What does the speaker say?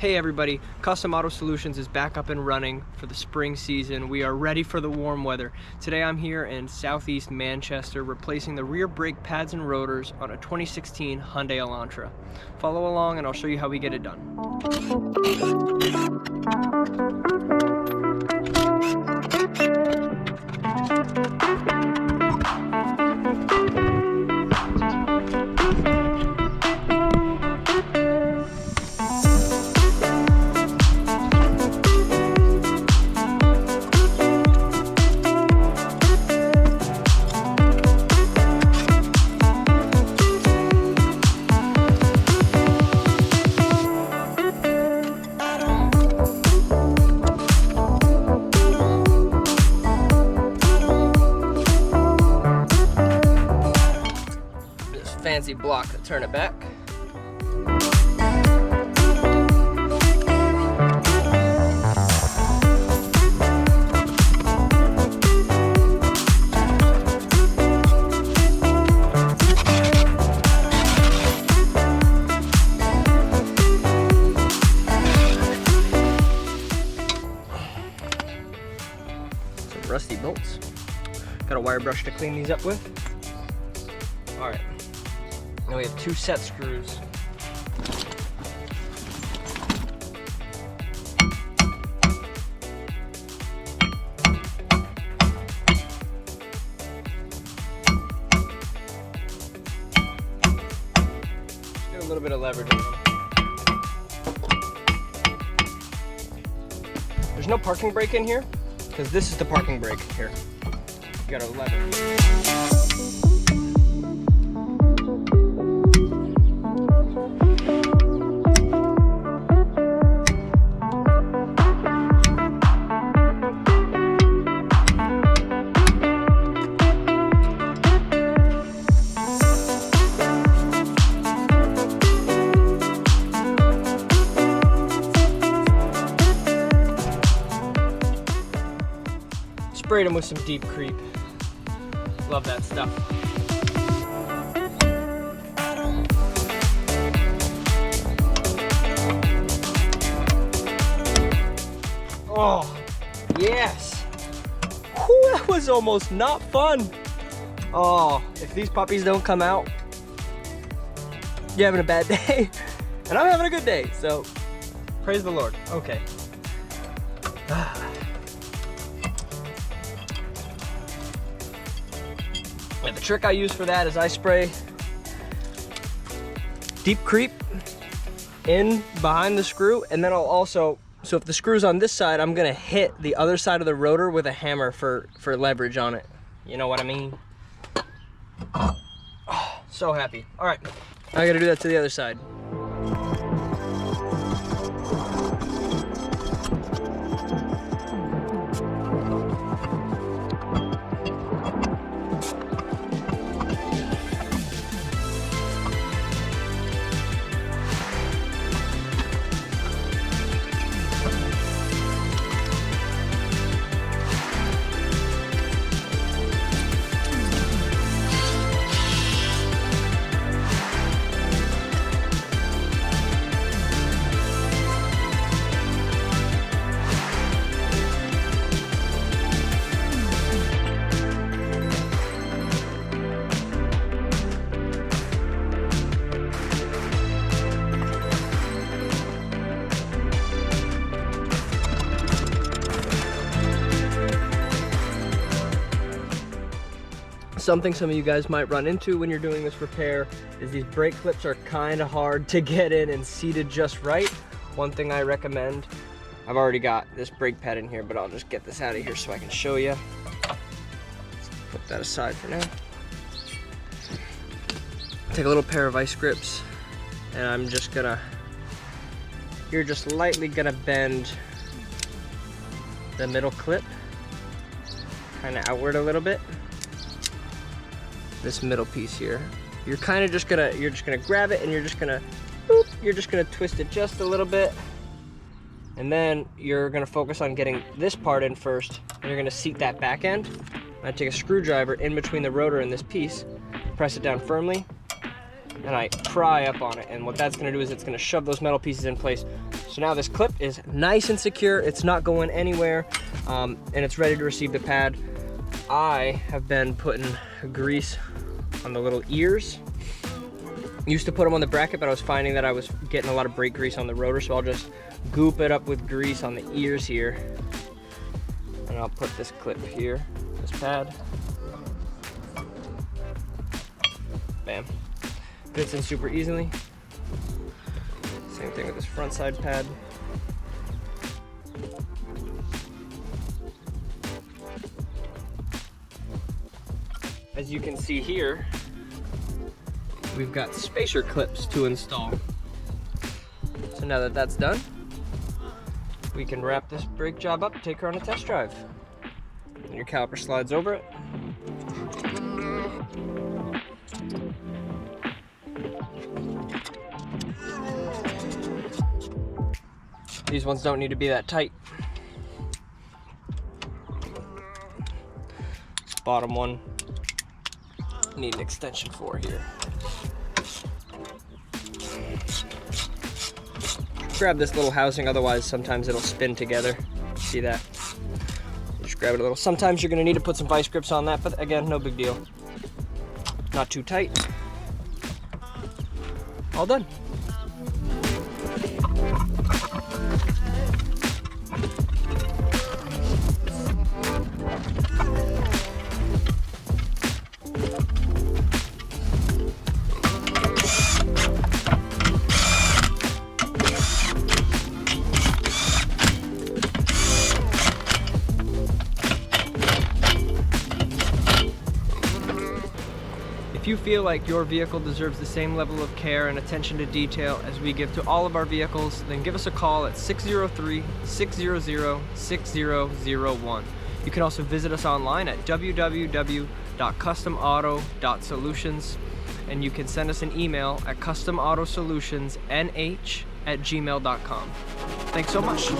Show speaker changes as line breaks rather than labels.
Hey everybody, Custom Auto Solutions is back up and running for the spring season. We are ready for the warm weather. Today I'm here in southeast Manchester replacing the rear brake pads and rotors on a 2016 Hyundai Elantra. Follow along and I'll show you how we get it done. Fancy block to turn it back. Some rusty bolts. Got a wire brush to clean these up with. All right. Now we have two set screws. Just get a little bit of leverage in them. There's no parking brake in here, because this is the parking brake here. You gotta lever. Sprayed them with some deep creep. Love that stuff. Oh, yes. Whew, that was almost not fun. Oh, if these puppies don't come out, you're having a bad day. And I'm having a good day, so praise the Lord. Okay. And the trick I use for that is I spray deep creep in behind the screw, and then I'll also, so if the screw's on this side, I'm gonna hit the other side of the rotor with a hammer for leverage on it. You know what I mean? Oh, so happy. All right, I gotta do that to the other side. Something some of you guys might run into when you're doing this repair is these brake clips are kind of hard to get in and seated just right. One thing I recommend, I've already got this brake pad in here, but I'll just get this out of here so I can show you. Let's put that aside for now. Take a little pair of vice grips, and I'm just gonna, you're just lightly gonna bend the middle clip kind of outward a little bit. This middle piece here, you're just gonna grab it and you're just gonna twist it just a little bit, and then you're gonna focus on getting this part in first, and you're gonna seat that back end. I take a screwdriver in between the rotor and this piece, press it down firmly, and I pry up on it, and what that's gonna do is it's gonna shove those metal pieces in place So now this clip is nice and secure. It's not going anywhere, and it's ready to receive the pad. I have been putting grease on the little ears. Used to put them on the bracket, but I was finding that I was getting a lot of brake grease on the rotor, so I'll just goop it up with grease on the ears here. And I'll put this clip here, this pad. Bam. Fits in super easily. Same thing with this front side pad. As you can see here, we've got spacer clips to install. So now that that's done, we can wrap this brake job up and take her on a test drive. And your caliper slides over it. These ones don't need to be that tight. This bottom one, need an extension for here. Grab this little housing, otherwise sometimes it'll spin together. See that? Just grab it a little. Sometimes you're gonna need to put some vice grips on that, but again, no big deal. Not too tight. All done. If you feel like your vehicle deserves the same level of care and attention to detail as we give to all of our vehicles, then give us a call at 603-600-6001. You can also visit us online at www.customautosolutions, and you can send us an email at customautosolutions@gmail.com. Thanks so much.